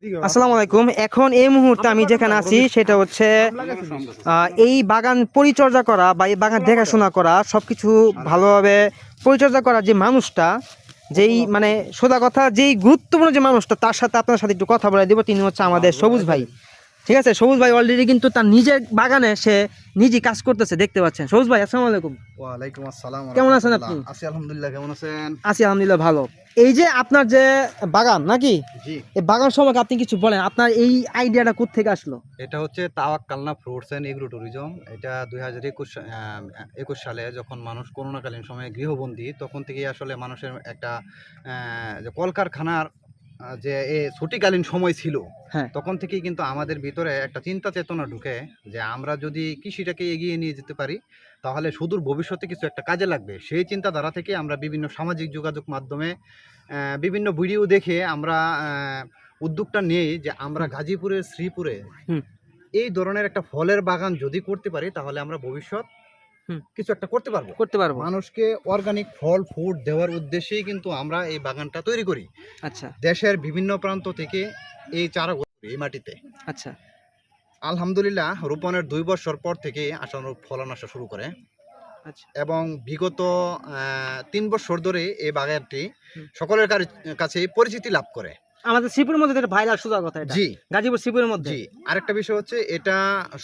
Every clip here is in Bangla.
আসসালামু আলাইকুম। এখন এই মুহূর্তে আমি যেখানে আছি সেটা হচ্ছে এই বাগান পরিচর্যা করা বা এই বাগান দেখাশোনা করা, সবকিছু ভালোভাবে পরিচর্যা করা যে মানুষটা, যেই মানে সোজা কথা যেই গুরুত্বপূর্ণ যে মানুষটা, তার সাথে আপনার সাথে একটু কথা বলে দিব। তিনি হচ্ছে আমাদের সবুজ ভাই। ঠিক আছে, সবুজ ভাই অলরেডি কিন্তু তার নিজের বাগানে সে নিজেই কাজ করতেছে, দেখতে পাচ্ছেন। সবুজ ভাই আসসালামু আলাইকুম। ওয়ালাইকুম আসসালাম। কেমন আছেন আপনি? আছি আলহামদুলিল্লাহ, কেমন আছেন? আছি আলহামদুলিল্লাহ ভালো। এই যে আপনার যে বাগান নাকি, জি, এই বাগান সম্পর্কে আপনি কিছু বলেন। আপনার এই আইডিয়াটা কোথা থেকে আসলো? এটা হচ্ছে Tawakkalna fruits and agro tourism. এটা 2021 সালে যখন মানুষ করোনাকালীন সময়ে গৃহবন্দী, তখন থেকেই আসলে মানুষের একটা যে কলকারখানার যে ছুটিকালীন সময় ছিল, হ্যাঁ, তখন থেকেই কিন্তু আমাদের ভিতরে একটা চিন্তা চেতনা ঢুকে যে আমরা যদি কৃষিটাকে এগিয়ে নিয়ে যেতে পারি তাহলে সুদূর ভবিষ্যতে কিছু একটা কাজে লাগবে। সেই চিন্তাধারা থেকে আমরা বিভিন্ন সামাজিক যোগাযোগ মাধ্যমে বিভিন্ন ভিডিও দেখে আমরা উদ্যোগটা নিই যে আমরা গাজীপুরের শ্রীপুরে হুম, এই ধরনের একটা ফলের বাগান যদি করতে পারি তাহলে আমরা ভবিষ্যৎ হুম, কিছু একটা করতে পারবো। করতে পারবো। মানুষকে অর্গানিক ফল ফুড দেওয়ার উদ্দেশ্যেই কিন্তু আমরা এই বাগানটা তৈরি করি। আচ্ছা দেশের বিভিন্ন প্রান্ত থেকে এই চারা এই মাটিতে আচ্ছা আলহামদুলিল্লাহ রোপণের 2 বছর পর থেকে আশানুরূপ ফলন আসা শুরু করে আচ্ছা। এবং বিগত 3 বছর ধরে এই বাগানটি হুম। সকলের কাছে পরিচিতি লাভ করে। আমাদের শ্রীপুরের মধ্যে এটা ভাইরাল সোজা কথা, এটা জি, গাজীপুর শ্রীপুরের মধ্যে। জি। আরেকটা বিষয় হচ্ছে এটা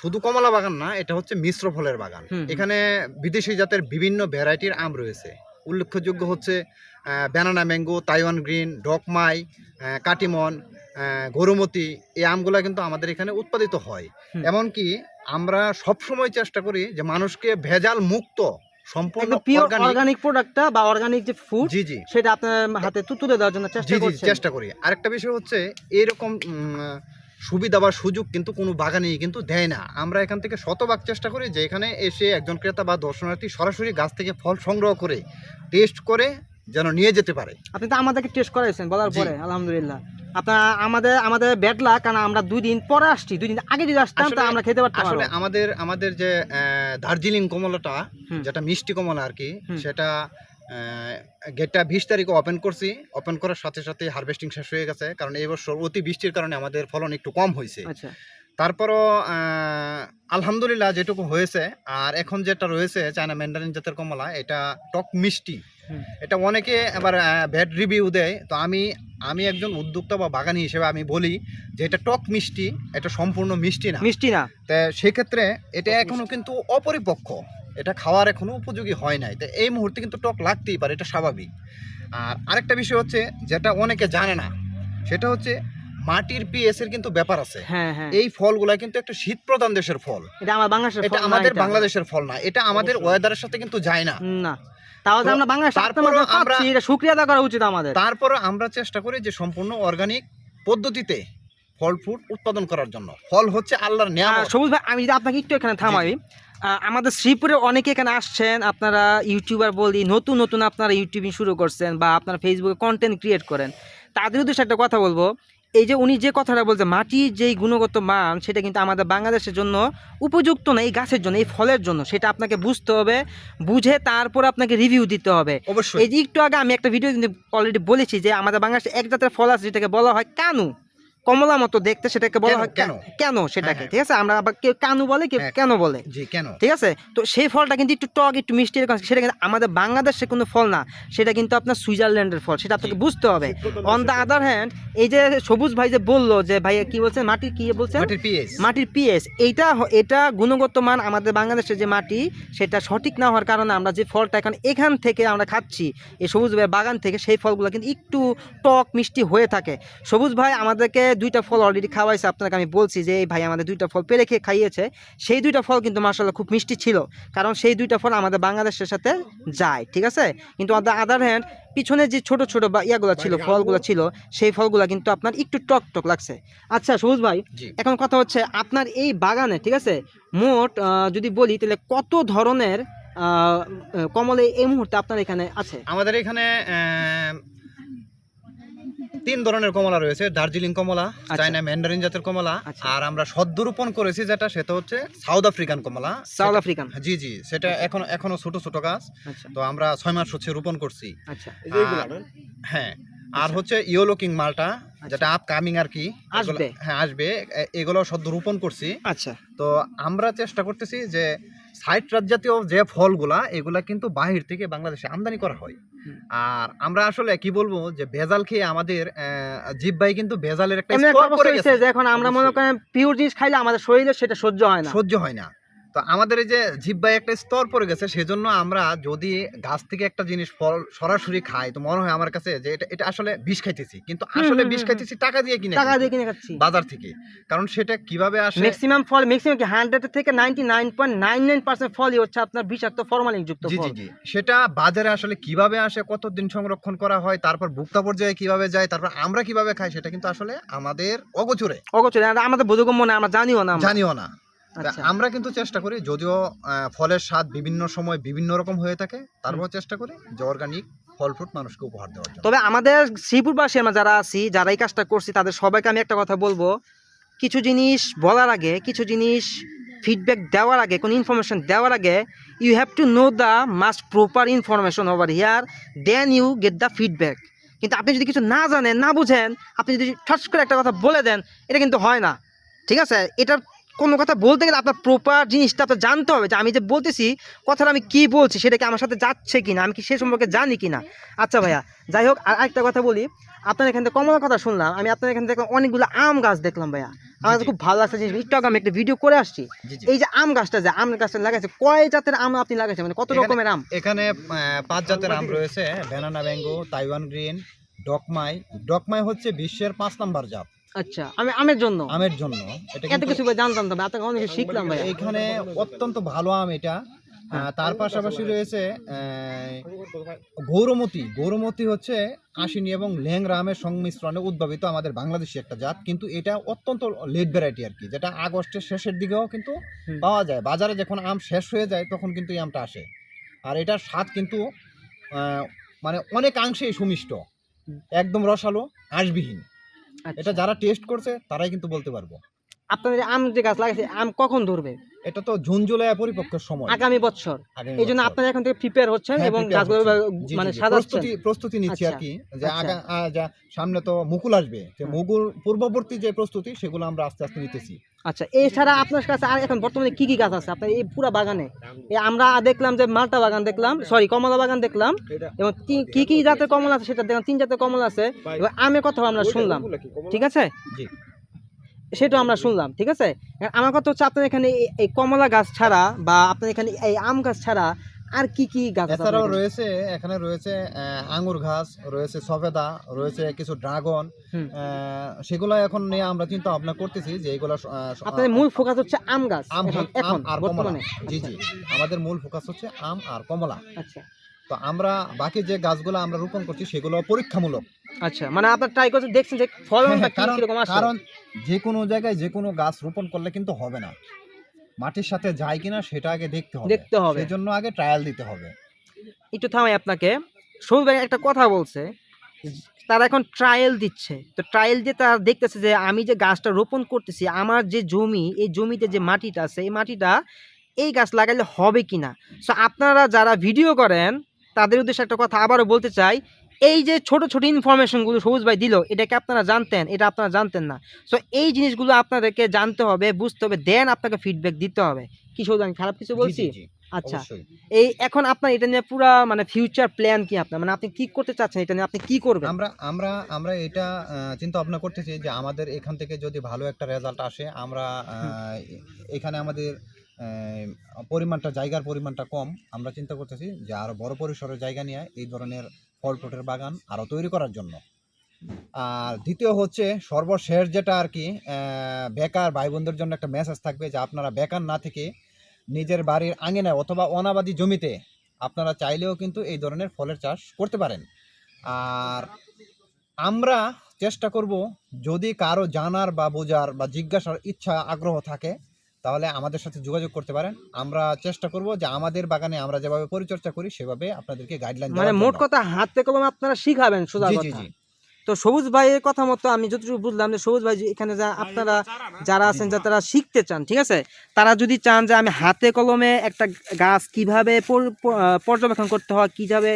শুধু কমলা বাগান না, এটা হচ্ছে মিশ্র ফলের বাগান। হুম, হুম। এখানে বিদেশি জাতের বিভিন্ন ভ্যারাইটির আম রয়েছে। উল্লেখযোগ্য হচ্ছে ব্যানানা ম্যাঙ্গো, তাইওয়ান গ্রিন, ডকমাই, কাটিমন, গরুমতি। এই আমগুলা কিন্তু আমাদের এখানে উৎপাদিত হয়। হুম। এমনকি আমরা সবসময় চেষ্টা করি যে মানুষকে ভেজাল মুক্ত সম্পূর্ণ একদম পিওর অর্গানিক। অর্গানিক প্রোডাক্টটা বা অর্গানিক যে ফুড, জি, জি। সেটা আপনার হাতে তুলে দেওয়ার জন্য জি, চেষ্টা জি, করছেন। চেষ্টা করি। আরেকটা বিষয় হচ্ছে এরকম সুবিধা বা সুযোগ কিন্তু কোনো বাগানেই কিন্তু দেয় না। আমরা এখান থেকে শতভাগ চেষ্টা করি যে এখানে এসে একজন ক্রেতা বা দর্শনার্থী সরাসরি গাছ থেকে ফল সংগ্রহ করে টেস্ট করে যেন নিয়ে যেতে পারে। আপনি তো আমাদেরকে টেস্ট করাইছেন বলার জি। পরে আলহামদুলিল্লাহ। আপনার আমাদের ব্যাড লাক, কারণ আমরা 2 দিন পরে আসছি, 2 দিন আগে যদি আসতাম তা আসলে আমরা খেতে পারতাম। আসলে আমাদের যে দার্জিলিং কমলাটা, হুম। যেটা মিষ্টি কমলা আর কি, হুম। সেটা গেটটা 20 তারিখে ওপেন করছি। ওপেন করার সাথে সাথে হারভেস্টিং শেষ হয়ে গেছে, কারণ এই বছর অতি বৃষ্টির কারণে আমাদের ফলন একটু কম হয়েছে। আচ্ছা তারপরও আলহামদুলিল্লাহ যেটুকু হয়েছে। আর এখন যেটা রয়েছে চায়না ম্যান্ডারিন জাতের কমলা, এটা টক মিষ্টি। হুম। এটা অনেকে আবার ব্যাড রিভিউ দেয়। তো আমি একজন উদ্যোক্তা বা বাগানি হিসেবে আমি বলি যে এটা টক মিষ্টি, এটা সম্পূর্ণ মিষ্টি না। মিষ্টি না। তা সেক্ষেত্রে এটা এখনো কিন্তু অপরিপক্ক, এটা খাওয়ার এখনো উপযোগী হয় নাই। তো এই মুহূর্তে কিন্তু টক লাগতেই পারে, এটা স্বাভাবিক। আর আরেকটা বিষয় হচ্ছে যেটা অনেকে জানে না, সেটা হচ্ছে মাটির পিএস এর কিন্তু ব্যাপার আছে। হ্যাঁ হ্যাঁ, এই ফলগুলা কিন্তু একটা শীত প্রধান দেশের ফল। এটা আমার বাংলাদেশের এটা ফল না, আমাদের এটা বাংলাদেশের ফল না, এটা আমাদের ওয়েদারের সাথে কিন্তু যায় না। না। তাও যে তো আমরা বাংলাদেশ তারপরও আমরা এটা শুকরিয়া আদা করা উচিত আমাদের। তারপরও আমরা চেষ্টা করি যে সম্পূর্ণ অর্গানিক পদ্ধতিতে ফল ফ্রুট উৎপাদন করার জন্য। ফল হচ্ছে আল্লাহর নিয়ামত। সবুজ ভাই, আমি যদি আপনাকে একটু এখানে থামাই, আমাদের শ্রীপুরে অনেকে এখানে আসছেন, আপনারা ইউটিউবার বলি, নতুন নতুন আপনারা ইউটিউবিং শুরু করছেন বা আপনারা ফেসবুকে কন্টেন্ট ক্রিয়েট করেন, তাদের উদ্দেশ্যে একটা কথা বলবো। এই যে উনি যে কথাটা বলছে, মাটির যেই গুণগত মান, সেটা কিন্তু আমাদের বাংলাদেশের জন্য উপযুক্ত না এই গাছের জন্য, এই ফলের জন্য। সেটা আপনাকে বুঝতে হবে, বুঝে তারপর আপনাকে রিভিউ দিতে হবে। অবশ্যই। এই যে একটু আগে আমি একটা ভিডিও কিন্তু অলরেডি বলেছি যে আমাদের বাংলাদেশে এক জাতের ফল আছে যেটাকে বলা হয় কানু, কমলা মতো দেখতে, সেটাকে বলা হয় কেন? কেন সেটাকে। হ্যাঁ, ঠিক আছে, আমরা আবার কেউ কানু বলে, কেউ হ্যাঁ, কেন বলে। জি, কেন? ঠিক আছে, তো সেই ফলটা কিন্তু একটু টক একটু মিষ্টি এরকম, সেটা কিন্তু আমাদের বাংলাদেশে কোনো ফল না, সেটা কিন্তু আপনার সুইজারল্যান্ডের ফল, সেটা আপনাকে বুঝতে হবে। অন দ্য আদার হ্যান্ড, এই যে সবুজ ভাই যে বললো যে ভাইয়া কি বলছেন, মাটির কি বলছেন, মাটির পিএস। মাটির পিএস, এটা গুণগত মান আমাদের বাংলাদেশের যে মাটি, সেটা সঠিক না হওয়ার কারণে আমরা যে ফলটা এখান থেকে আমরা খাচ্ছি, এই সবুজ ভাইয়ের বাগান থেকে, সেই ফলগুলো কিন্তু একটু টক মিষ্টি হয়ে থাকে। সবুজ ভাই আমাদেরকে 2টা ফল অলরেডি খাওয়াইছে, আপনাকে আমি বলছি যে এই ভাই আমাদের 2টা ফল পেরে খেয়ে খাইয়েছে। সেই 2টা ফল কিন্তু মাশাআল্লাহ খুব মিষ্টি ছিল, কারণ সেই 2টা ফল আমাদের বাংলাদেশের সাথে যায়। ঠিক আছে, কিন্তু অন দ্য আদার হ্যান্ড পিছনে যে ছোট ছোট বা ইয়াগুলো ছিল, ফলগুলো ছিল, সেই ফলগুলো কিন্তু আপনার একটু টক টক লাগছে। আচ্ছা সবুজ ভাই, জি। এখন কথা হচ্ছে আপনার এই বাগানে, ঠিক আছে, মোট যদি বলি তাহলে কত ধরনের কমলা এই মুহূর্তে আপনার এখানে আছে? আমাদের এখানে 3 ধরনের কমলা রয়েছে। দার্জিলিং কমলা, চায়না ম্যান্ডারিন জাতের কমলা, আচ্ছা। আর আমরা সদ্যরোপণ করেছি সেটা হচ্ছে সাউথ আফ্রিকান কমলা। South African. জি, জি, সেটা এখনো ছোট ছোট গাছ। আচ্ছা তো আমরা 6 মাস হচ্ছে রোপণ করছি। আচ্ছা আর হ্যাঁ, আর হচ্ছে ইয়েলো কিং মালটা, যেটা আপকামিং আর কি, আসবে। হ্যাঁ আসবে, এগুলো সদ্য রোপণ করছি। আচ্ছা তো আমরা চেষ্টা করতেছি যে সাইট্রাস জাতীয় যে ফলগুলা, এগুলা কিন্তু বাহির থেকে বাংলাদেশে আমদানি করা হয়। আর আমরা আসলে কি বলবো, যে ভেজাল খেয়ে আমাদের জিহ্বায় কিন্তু ভেজালের একটা এমনি একটা স্তর অবস্থা পড়ে হয়েছে গেছে, যে এখন আমরা মনে করেন পিওর জিনিস খাইলে আমাদের শরীরে সেটা সহ্য হয় না। সহ্য হয় না। তো আমাদের এই যে জিহ্বায় একটা স্তর পড়ে গেছে, সেজন্য আমরা যদি গাছ থেকে একটা জিনিস ফল সরাসরি খাই, তো মনে হয় আমার কাছে যে এটা এটা আসলে বিষ খাইতেছি, কিন্তু আসলে বিষ খাইতেছি টাকা দিয়ে কিনে, টাকা দিয়ে কিনে খাচ্ছি বাজার থেকে। কারণ সেটা কিভাবে আসে, ম্যাক্সিমাম ফল, ম্যাক্সিমাম কি 100 থেকে 99.99% ফলই হচ্ছে আপনার বিষাক্ত ফরমালিন যুক্ত জি ফল। জি জি, সেটা বাজারে আসলে কিভাবে আসে, কতদিন সংরক্ষণ করা হয়, তারপর ভোক্তা পর্যায়ে কিভাবে যায়, তারপর আমরা কিভাবে খাই, সেটা কিন্তু আসলে আমাদের অগোচরে, অগোচরে, আর আমাদের বোধগম্য না, আমরা জানিও না আমরা। জানিও না। তা আচ্ছা আমরা কিন্তু চেষ্টা করি, যদিও ফলের স্বাদ বিভিন্ন সময় বিভিন্ন রকম হয়ে থাকে, তারপর চেষ্টা করি যে অর্গানিক ফল ফ্রুট মানুষকে উপহার দেওয়ার জন্য। তবে আমাদের শ্রীপুরবাসী আমরা যারা আছি, যারা এই কাজটা করছি, তাদের সবাইকে আমি একটা কথা বলবো, কিছু জিনিস বলার আগে, কিছু জিনিস ফিডব্যাক দেওয়ার আগে, কোনো ইনফরমেশন দেওয়ার আগে, you have to know the must proper information over here, then you get the feedback. কিন্তু আপনি যদি কিছু না জানেন, না বুঝেন, আপনি যদি ঠস করে একটা কথা বলে দেন, এটা কিন্তু হয় না। ঠিক আছে, এটার কোনো কথা বলতে গেলে আপনার প্রপার জিনিসটা আপনার জানতে হবে, যে আমি যে বলতেছি কথাটা আমি কি বলছি, সেটা কি আমার সাথে যাচ্ছে কিনা, আমি কি সে সম্পর্কে জানি কিনা। আচ্ছা ভাইয়া, যাই হোক, আর একটা কথা বলি, আপনার এখান থেকে কমলার কথা শুনলাম, আমি আপনার এখান থেকে অনেকগুলো আম গাছ দেখলাম ভাইয়া, আমার কাছে খুব ভালো লাগছে জিনিস। একটু আগে আমি একটা ভিডিও করে আসছি, জি জি। এই যে আম গাছটা, যে আম গাছটা লাগাইছে, কয় জাতের আম আপনি লাগাইছেন, মানে কত রকমের আম? এখানে 5 জাতের আম রয়েছে: ব্যানানা ম্যাঙ্গো, তাইওয়ান গ্রিন, ডকমাই। ডকমাই হচ্ছে বিশ্বের 5 নাম্বার জাত আচ্ছা, আমি আমের জন্য আমের জন্য। এটা এত কিন্তু কিছু ভাই জানতাম, তবে আপনাকে অনেক কিছু শিখলাম ভাইয়া। এখানে অত্যন্ত ভালো আম এটা। তার পাশাপাশি রয়েছে গৌরমতি। গৌরমতি হচ্ছে আশিনি এবং ল্যাংড়া আমের সংমিশ্রণে উদ্ভাবিত আমাদের বাংলাদেশি একটা জাত, কিন্তু এটা অত্যন্ত লেট ভ্যারাইটি আর কি, যেটা আগস্টের শেষের দিকেও কিন্তু পাওয়া যায়। বাজারে যখন আম শেষ হয়ে যায় তখন কিন্তু এই আমটা আসে। আর এটার স্বাদ কিন্তু মানে অনেকাংশেই সুমিষ্ট, একদম রসালো, আঁশবিহীন। আচ্ছা, এটা যারা টেস্ট করছে তারাই কিন্তু বলতে পারবো। আপনাদের আম যে গাছ লাগাইছে, আম কখন ধরবে? এটা তো জুন জুলাই পরিপক্কের সময়, আগামী বছর। আগামী এই জন্য বছর। আপনারা এখন থেকে প্রিপেয়ার হচ্ছেন হ্যাঁ, এবং prepare গাছগুলো হচ্ছি। জি, মানে জি, জি। সাজাচ্ছেন। প্রস্তুতি নিচ্ছি আর আচ্ছা, কি, যে আচ্ছা। সামনে তো মুকুল আসবে, যে মুকুল পূর্ববর্তী যে প্রস্তুতি, সেগুলো আমরা আস্তে আস্তে নিতেছি। আচ্ছা, এছাড়া আপনার কাছে আর এখন বর্তমানে কি কি গাছ আছে আপনার এই পুরো বাগানে? আমরা দেখলাম যে মালটা বাগান দেখলাম, সরি কমলা বাগান দেখলাম, এবং কি কি জাতের কমলা আছে সেটা দেখলাম, 3 জাতের কমলা আছে, এবং আমের কথা আমরা শুনলাম। ঠিক আছে, জি। সেটাও আমরা শুনলাম। ঠিক আছে, আমার কথা হচ্ছে আপনার এখানে এই কমলা গাছ ছাড়া, বা আপনার এখানে এই আম গাছ ছাড়া আর কি কি গাছ আছে এছাড়াও আপনার এখানে? রয়েছে, এখানে রয়েছে আঙ্গুর গাছ, রয়েছে সফেদা, রয়েছে কিছু ড্রাগন। হুম। সেগুলো এখন নিয়ে আমরা চিন্তা ভাবনা করতেছি যে এগুলো আপনাদের মূল ফোকাস হচ্ছে আম গাছ আম এখন আর কমলা। বর্তমানে? জি জি, আমাদের মূল ফোকাস হচ্ছে আম আর কমলা। আচ্ছা তো আমরা বাকি যে গাছগুলো আমরা রোপণ করছি সেগুলো পরীক্ষামূলক। আচ্ছা, মানে আপনার ট্রাই করতে দেখছেন যে ফলনটা কারণ কিরকম আসে? কারণ যে কোনো জায়গায় যে কোনো গাছ রোপণ করলে কিন্তু হবে না, মাটির সাথে যায় কিনা সেটা আগে দেখতে হবে। সেজন্য আগে ট্রায়াল দিতে হবে। একটু থামাই আপনাকে, সবুজ ভাই একটা কথা বলছে, তারা এখন ট্রায়াল দিচ্ছে, তো ট্রায়াল দিয়ে তারা দেখতেছে যে আমি যে গাছটা রোপণ করতেছি, আমার যে জমি, এই জমিতে যে মাটিটা আছে, এই মাটিটা এই গাছ লাগাইলে হবে কিনা। সো আপনারা যারা ভিডিও করেন, তাদের উদ্দেশ্যে একটা কথা আবারও বলতে চাই, এই যে ছোট ছোট ইনফরমেশনগুলো সবুজ ভাই দিল, এটাকে আপনারা জানতেন, এটা আপনারা জানতেন না। সো এই জিনিসগুলো আপনাদেরকে জানতে হবে, বুঝতে হবে, দেন আপনাকে ফিডব্যাক দিতে হবে। কি সবুজ, আমি খারাপ কিছু বলছি? জি জি জি, আচ্ছা, অবশ্যই। এই এখন আপনার এটা নিয়ে পুরা মানে ফিউচার প্ল্যান কি আপনার, মানে আপনি কি করতে চাচ্ছেন, এটা নিয়ে আপনি কি করবেন? আমরা আমরা আমরা এটা চিন্তা ভাবনা করতেছি যে আমাদের এখান থেকে যদি ভালো একটা রেজাল্ট আসে, আমরা এখানে আমাদের পরিমাণটা, জায়গার পরিমাণটা কম, আমরা চিন্তা করতেছি যে আরো বড় পরিসরে জায়গা নিয়ে এই ধরনের ফল ফ্রুটের বাগান আরো তৈরি করার জন্য। আর দ্বিতীয় হচ্ছে, সর্বশেষ যেটা আর কি, বেকার ভাই বোনদের জন্য একটা মেসেজ থাকবে, যে আপনারা বেকার না থেকে নিজের বাড়ির আঙিনায় অথবা অনাবাদি জমিতে আপনারা চাইলেও কিন্তু এই ধরনের ফলের চাষ করতে পারেন। আর আমরা চেষ্টা করব, যদি কারো জানার বা বোঝার বা জিজ্ঞাসার ইচ্ছা আগ্রহ থাকে, তাহলে আমাদের সাথে যোগাযোগ করতে পারেন। আমরা চেষ্টা করব যে আমাদের বাগানে আমরা যেভাবে পরিচর্যা করি সেভাবে আপনাদেরকে গাইডলাইন মানে দেওয়ার মোট জন্য। কথা হাতে কলমে আপনারা শিখাবেন, সোজা জি জি কথা। জি। তো সবুজ ভাইয়ের কথা মতো আমি যতটুকু বুঝলাম যে সবুজ ভাই যে এখানে আপনারা যারা আছেন যারা শিখতে চান, ঠিক আছে, তারা যদি চান যে আমি হাতে কলমে একটা গাছ কিভাবে পর্যবেক্ষণ করতে হয়,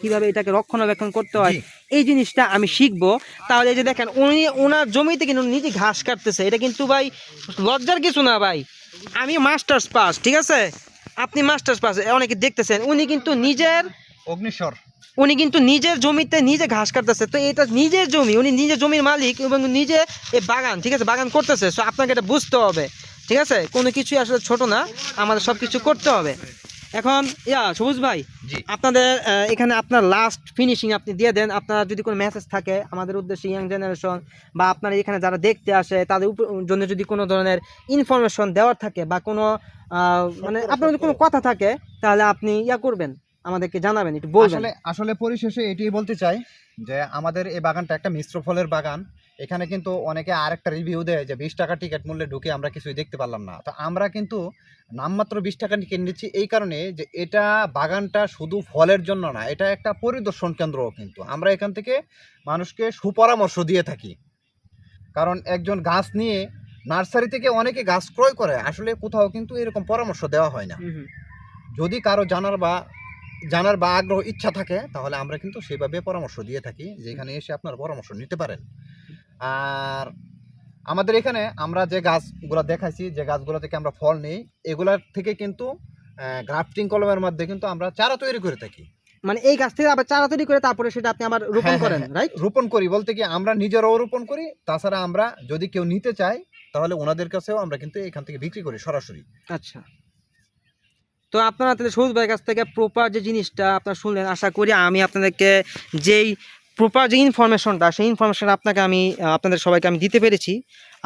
কিভাবে এটাকে রক্ষণাবেক্ষণ করতে হয়, জি। এই জিনিসটা আমি শিখবো, তাহলে এই যে দেখেন উনি ওনার জমিতে কিন্তু নিজে ঘাস কাটতেছে, এটা কিন্তু ভাই লজ্জার কিছু না ভাই। আমি মাস্টার্স পাস, ঠিক আছে, আপনি মাস্টার্স পাস, অনেকে দেখতেছেন, উনি কিন্তু নিজের জমিতে নিজে ঘাস কাটতেছে। তো এটা নিজের জমি, উনি নিজের জমির মালিক এবং নিজে এই বাগান, ঠিক আছে, বাগান করতেছে। সো আপনাকে এটা বুঝতে হবে, ঠিক আছে, কোনো কিছুই আসলে ছোট না, আমাদের সব কিছু করতে হবে। এখন সবুজ ভাই, জি। আপনাদের এখানে আপনার লাস্ট ফিনিশিং আপনি দিয়ে দেন, আপনার যদি কোনো মেসেজ থাকে আমাদের উদ্দেশ্যে, ইয়াং জেনারেশন বা আপনারা এখানে যারা দেখতে আসে তাদের জন্য যদি কোনো ধরনের ইনফরমেশন দেওয়ার থাকে বা কোনো মানে আপনার যদি কোনো কথা থাকে, তাহলে আপনি করবেন, আমাদেরকে জানাবেন, একটু বলবেন। আসলে পরিশেষে এটাই বলতে চাই যে আমাদের এই বাগানটা একটা মিশ্র ফলের বাগান। এখানে কিন্তু অনেকে আরেকটা রিভিউ দেয় যে 20 টাকা টিকিট মূল্যে ঢুকে আমরা কিছুই দেখতে পারলাম না। তো আমরা কিন্তু নামমাত্র 20 টাকা টিকিট নিচ্ছি এই কারণে যে এটা বাগানটা শুধু ফলের জন্য না, এটা একটা পরিদর্শন কেন্দ্রও। কিন্তু আমরা এখান থেকে মানুষকে সুপরামর্শ দিয়ে থাকি, কারণ একজন গাছ নিয়ে নার্সারি থেকে অনেকে গাছ ক্রয় করে, আসলে কোথাও কিন্তু এরকম পরামর্শ দেওয়া হয় না। যদি কারো জানার বা আগ্রহ ইচ্ছা থাকে তাহলে আমরা কিন্তু সেভাবে পরামর্শ দিয়ে থাকি, যে এখানে এসে আপনার পরামর্শ নিতে পারেন। আর আমাদের এখানে আমরা যে গাছগুলো দেখাইছি, যে গাছগুলো থেকে আমরা ফল নিই, এগুলার থেকে কিন্তু গ্রাফটিং কলমের মধ্যে কিন্তু আমরা চারা তৈরি করে থাকি। মানে এই গাছ থেকে আবার চারা তৈরি করে তারপরে সেটা আপনি আবার রোপণ হ্যাঁ, করেন, হ্যাঁ, রাইট? রোপণ করি বলতে কি আমরা নিজেরাও রোপণ করি, তাছাড়া আমরা যদি কেউ নিতে চাই তাহলে ওনাদের কাছেও আমরা কিন্তু এখান থেকে বিক্রি করি সরাসরি। আচ্ছা, তো আপনারা তাহলে সবুজ ভাইয়ের কাছ থেকে প্রপার যে জিনিসটা আপনারা শুনলেন, আশা করি আমি আপনাদেরকে যেই প্রপার যে ইনফরমেশনটা, সেই ইনফরমেশন আপনাদের সবাইকে আমি দিতে পেরেছি।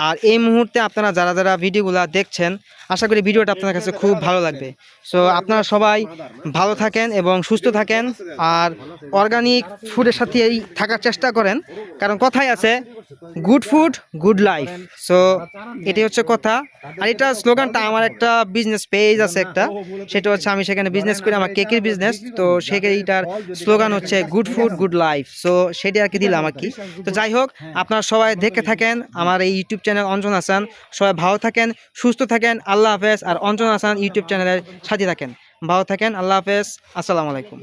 আর এই মুহূর্তে আপনারা যারা ভিডিওগুলো দেখছেন, আশা করি ভিডিওটা আপনার কাছে খুব ভালো লাগবে। সো আপনারা সবাই ভালো থাকেন এবং সুস্থ থাকেন, আর অর্গানিক ফুডের সাথেই থাকার চেষ্টা করেন, কারণ কথাই আছে good food good life. So এটাই হচ্ছে কথা। আর এটা স্লোগানটা, আমার একটা বিজনেস পেজ আছে একটা, সেটা হচ্ছে আমি সেখানে বিজনেস করি, আমার কেকের বিজনেস। তো সেইটার স্লোগান হচ্ছে good food good life. So সেটাই আর কি দিলাম আর কি। তো যাই হোক, আপনারা সবাই দেখে থাকেন আমার এই ইউটিউব চ্যানেল অঞ্জন হাসান। সবাই ভালো থাকেন, সুস্থ থাকেন, আল্লাহ হাফেজ। আর অঞ্জন হাসান ইউটিউব চ্যানেলের সাথে থাকেন, ভালো থাকেন, আল্লাহ হাফেজ, আসসালামু আলাইকুম।